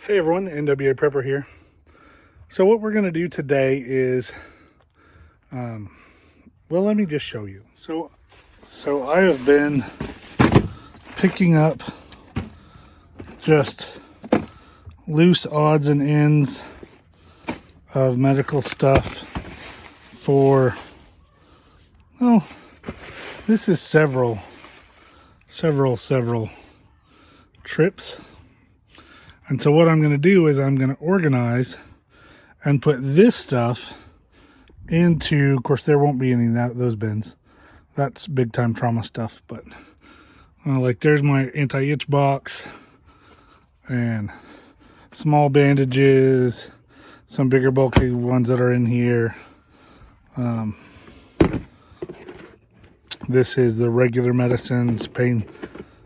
Hey everyone, NWA Prepper here. So what we're going to do today is, well, let me just show you. So I have been picking up just loose odds and ends of medical stuff for, oh, this is several trips. And so what I'm going to do is I'm going to organize and put this stuff into, of course there won't be any of those bins. That's big time trauma stuff, but like there's my anti-itch box and small bandages, some bigger bulky ones that are in here. This is the regular medicines, pain,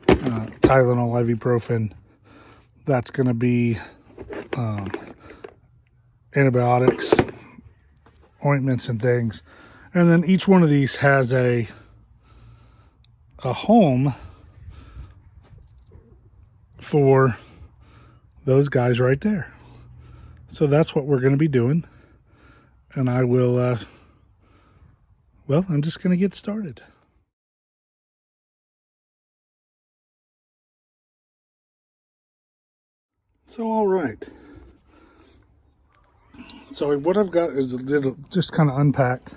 Tylenol, ibuprofen. That's going to be antibiotics, ointments and things. And then each one of these has a home for those guys right there. So that's what we're going to be doing. And I will, well, I'm just going to get started. So, all right. So what I've got is just kind of unpacked.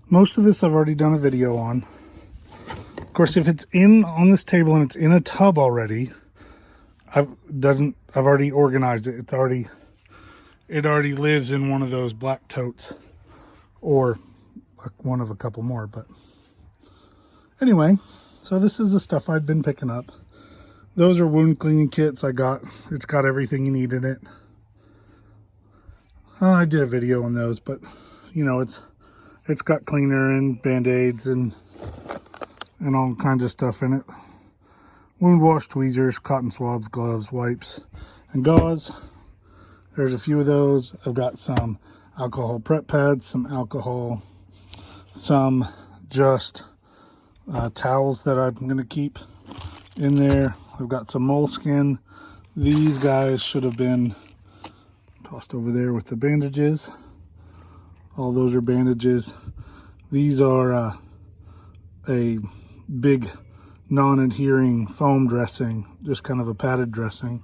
Most of this I've already done a video on. Of course, if it's on this table and it's in a tub already, I've already organized it. It already lives in one of those black totes, or one of a couple more. But anyway, so this is the stuff I've been picking up. Those are wound cleaning kits I got. It's got everything you need in it. I did a video on those, but you know, it's got cleaner and band-aids and all kinds of stuff in it. Wound wash, tweezers, cotton swabs, gloves, wipes, and gauze. There's a few of those. I've got some alcohol prep pads, some alcohol, some just towels that I'm going to keep in there. I've got some moleskin. These guys should have been tossed over there with the bandages. All those are bandages. These are a big non-adhering foam dressing, just kind of a padded dressing.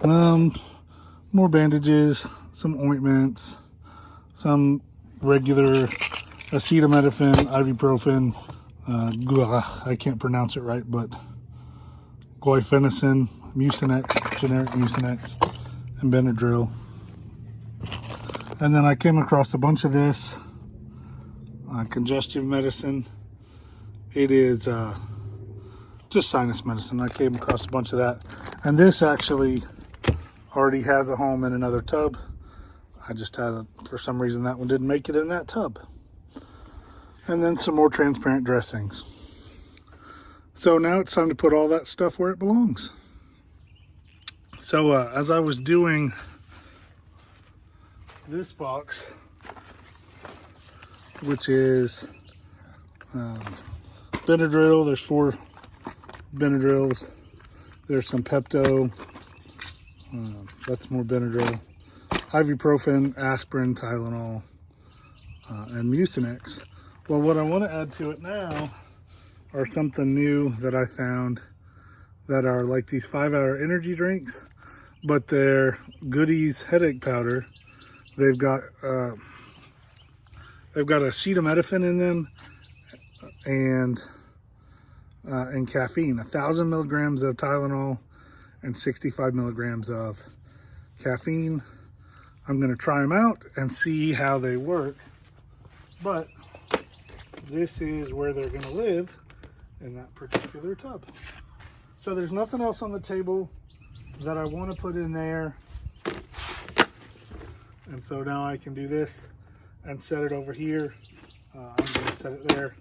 More bandages, some ointments, some regular acetaminophen, ibuprofen, I can't pronounce it right, but guaifenesin, Mucinex, generic Mucinex, and Benadryl. And then I came across a bunch of this congestive medicine. It is just sinus medicine. I came across a bunch of that, and this actually already has a home in another tub. I just had for some reason that one didn't make it in that tub. And then some more transparent dressings. So now it's time to put all that stuff where it belongs. So as I was doing this box, which is Benadryl, there's 4 Benadryls. There's some Pepto, that's more Benadryl, ibuprofen, aspirin, Tylenol, and Mucinex. Well, what I want to add to it now are something new that I found that are like these 5-hour energy drinks, but they're Goodies headache powder. They've got acetaminophen in them and caffeine. 1,000 milligrams of Tylenol and 65 milligrams of caffeine. I'm going to try them out and see how they work, but this is where they're going to live, in that particular tub. So there's nothing else on the table that I want to put in there, and so now I can do this and set it over here. I'm going to set it there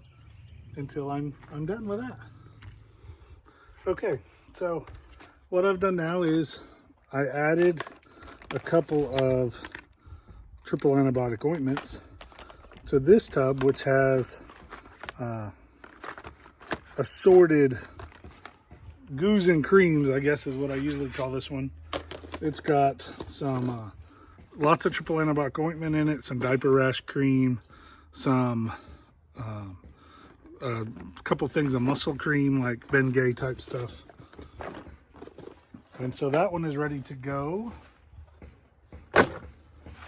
until I'm done with that. Okay, so what I've done now is I added a couple of triple antibiotic ointments to this tub, which has assorted goos and creams, I guess is what I usually call this one. It's got some lots of triple antibiotic ointment in it, some diaper rash cream, some a couple things of muscle cream like Bengay type stuff. And so that one is ready to go.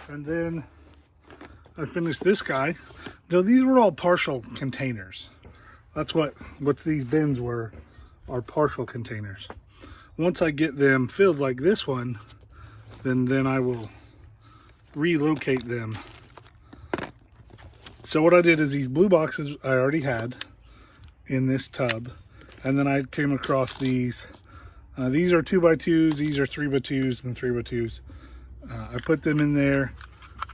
And then I finished this guy. Now these were all partial containers. That's what these bins were, are partial containers. Once I get them filled like this one, then I will relocate them. So what I did is these blue boxes I already had in this tub, and then I came across these. These are 2x2s, these are 3x2s and 3x2s. I put them in there,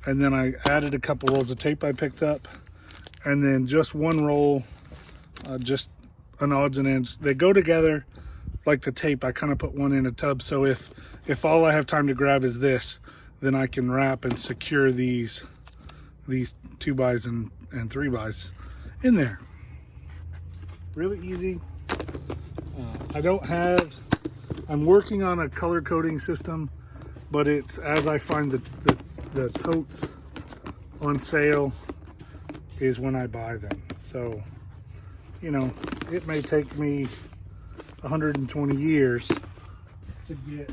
and then I added a couple rolls of tape I picked up, and then just one roll, just an odds and ends. They go together like the tape. I kind of put one in a tub, so if all I have time to grab is this, then I can wrap and secure these 2x and 3x in there. Really easy. I'm working on a color coding system, but it's as I find the totes on sale is when I buy them. So, you know, it may take me 120 years to get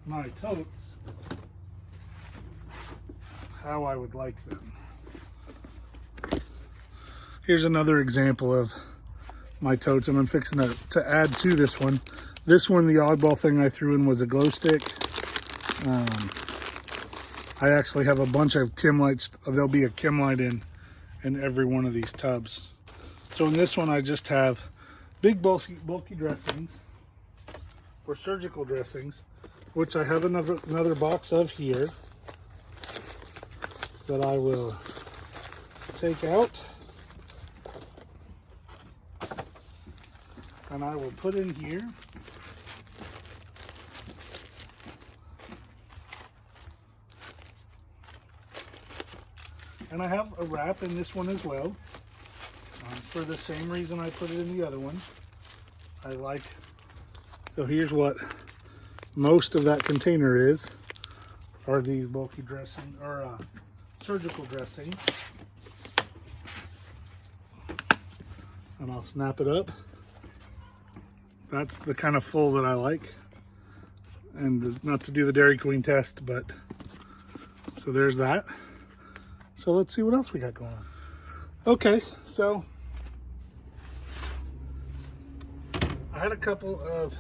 my totes how I would like them. Here's another example of my totes, and I'm fixing to add to this one. This one, the oddball thing I threw in was a glow stick. I actually have a bunch of chem lights. There'll be a chem light in every one of these tubs. So in this one, I just have big bulky dressings, or surgical dressings, which I have another box of here that I will take out. And I will put in here. And I have a wrap in this one as well, for the same reason I put it in the other one. So here's what most of that container are these bulky dressing, or surgical dressing. And I'll snap it up. That's the kind of full that I like. And not to do the Dairy Queen test, but so there's that. So let's see what else we got going on. Okay, so I had a couple of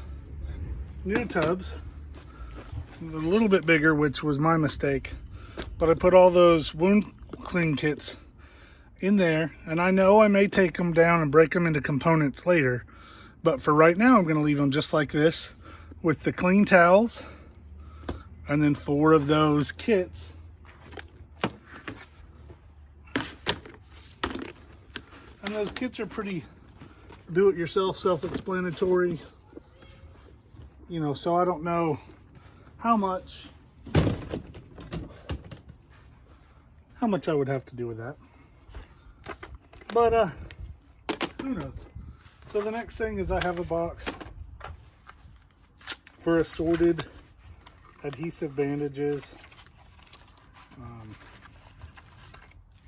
new tubs, a little bit bigger, which was my mistake, but I put all those wound clean kits in there, and I know I may take them down and break them into components later, but for right now I'm going to leave them just like this with the clean towels, and then 4 of those kits. And those kits are pretty do-it-yourself, self-explanatory, you know, so I don't know how much I would have to do with that, but who knows. So the next thing is I have a box for assorted adhesive bandages.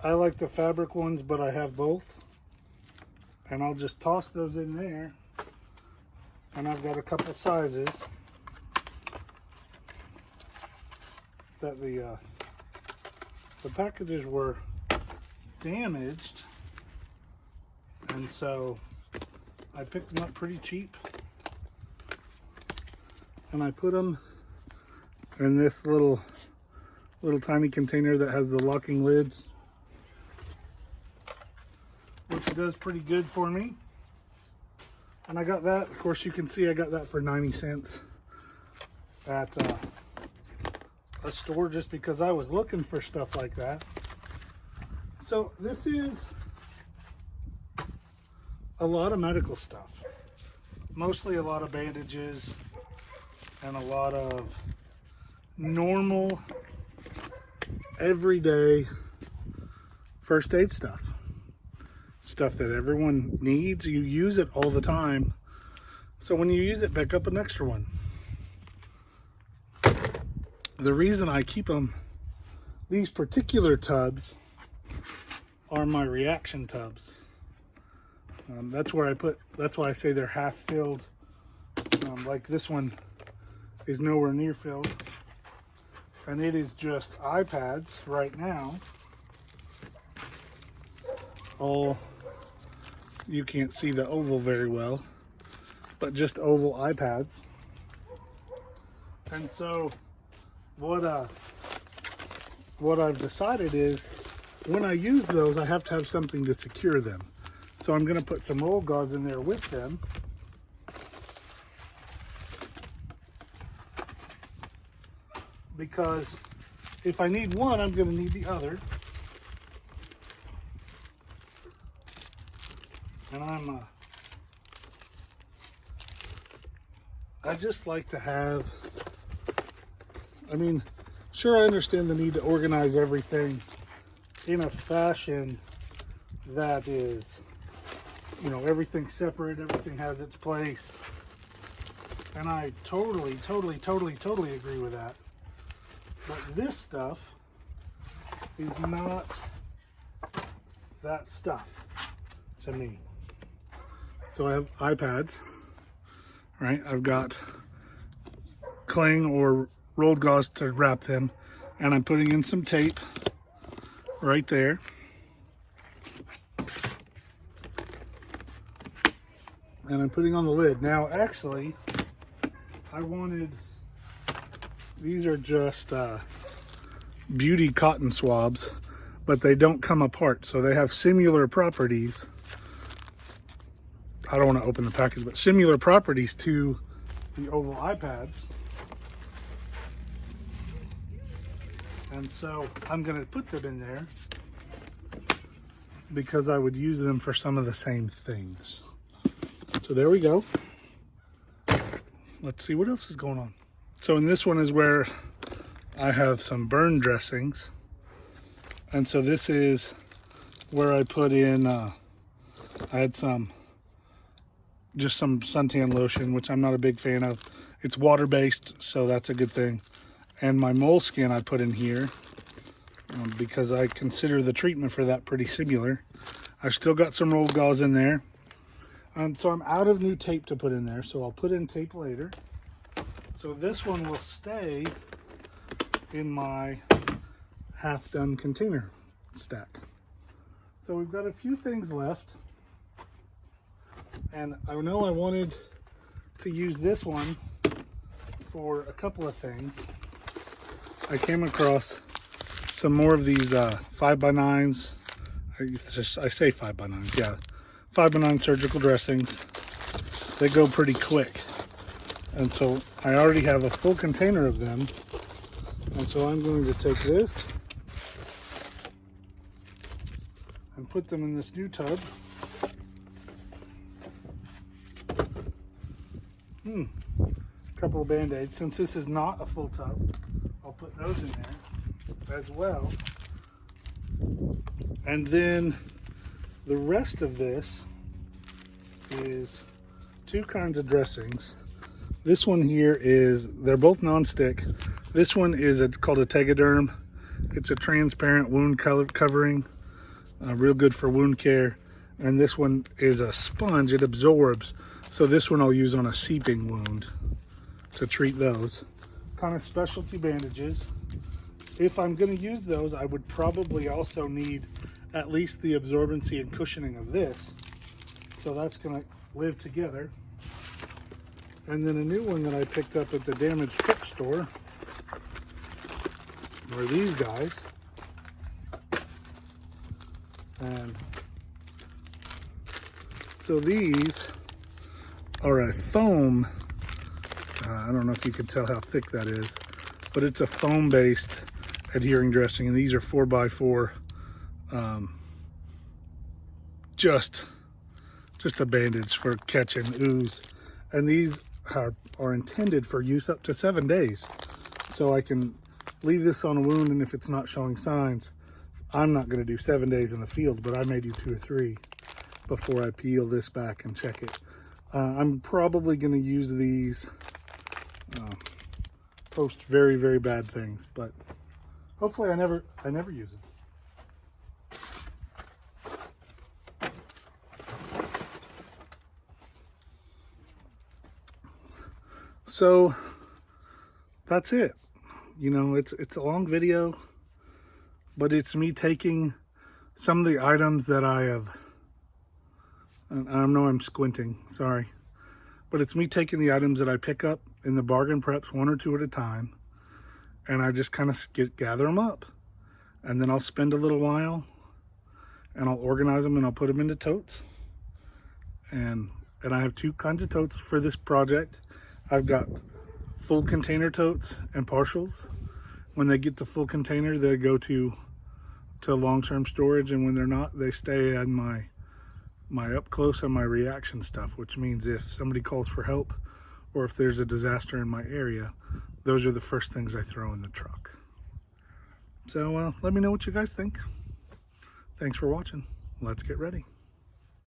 I like the fabric ones, but I have both. And I'll just toss those in there. And I've got a couple sizes that the packages were damaged. And so I picked them up pretty cheap. And I put them in this little tiny container that has the locking lids, which does pretty good for me. And I got that, of course you can see I got that for 90 cents at a store, just because I was looking for stuff like that. So this is a lot of medical stuff, mostly a lot of bandages and a lot of normal everyday first aid stuff that everyone needs. You use it all the time, So when you use it, pick up an extra one. The reason I keep them, these particular tubs are my reaction tubs. That's where I put, that's why I say they're half filled. Like this one is nowhere near filled. And it is just iPads right now. All, you can't see the oval very well, but just oval iPads. And so what I've decided is when I use those, I have to have something to secure them. So I'm going to put some roll gauze in there with them. Because if I need one, I'm going to need the other. And I just like to have, I mean, sure, I understand the need to organize everything in a fashion that is, you know, everything's separate, everything has its place. And I totally agree with that. But this stuff is not that stuff to me. So I have iPads, right? I've got cling or rolled gauze to wrap them, and I'm putting in some tape right there. And I'm putting on the lid. Now, actually, I wanted, these are just beauty cotton swabs, but they don't come apart. So they have similar properties. I don't want to open the package, but similar properties to the oval iPads. And so I'm going to put them in there because I would use them for some of the same things. So there we go. Let's see what else is going on. So in this one is where I have some burn dressings. And so this is where I put in, I had just some suntan lotion, which I'm not a big fan of. It's water-based, so that's a good thing. And my moleskin I put in here because I consider the treatment for that pretty similar. I've still got some rolled gauze in there. So I'm out of new tape to put in there, so I'll put in tape later. So this one will stay in my half-done container stack. So we've got a few things left. And I know I wanted to use this one for a couple of things. I came across some more of these 5x9s. I say 5x9s, yeah. 5x9 surgical dressings. They go pretty quick. And so I already have a full container of them. And so I'm going to take this and put them in this new tub. A couple of Band-Aids. Since this is not a full tub, I'll put those in there as well. And then the rest of this is two kinds of dressings. This one here is, they're both non-stick. This one is called a Tegaderm. It's a transparent wound covering, real good for wound care. And this one is a sponge, it absorbs. So this one I'll use on a seeping wound to treat those. Kind of specialty bandages. If I'm going to use those, I would probably also need at least the absorbency and cushioning of this. So that's going to live together. And then a new one that I picked up at the damaged truck store are these guys. And so these are a foam, I don't know if you can tell how thick that is, but it's a foam based adhering dressing, and these are 4x4, just a bandage for catching ooze. And these are intended for use up to 7 days. So I can leave this on a wound, and if it's not showing signs, I'm not going to do 7 days in the field, but I may do 2 or 3 before I peel this back and check it. I'm probably going to use these post very, very bad things, but hopefully I never use them. So that's it. You know, it's a long video, but it's me taking some of the items that I have, and I know I'm squinting, sorry, but it's me taking the items that I pick up in the bargain preps 1 or 2 at a time, and I just kind of gather them up, and then I'll spend a little while and I'll organize them and I'll put them into totes. And I have 2 kinds of totes for this project. I've got full container totes and partials. When they get to full container, they go to long-term storage, and when they're not, they stay in my up close and my reaction stuff, which means if somebody calls for help or if there's a disaster in my area, those are the first things I throw in the truck. So let me know what you guys think. Thanks for watching. Let's get ready.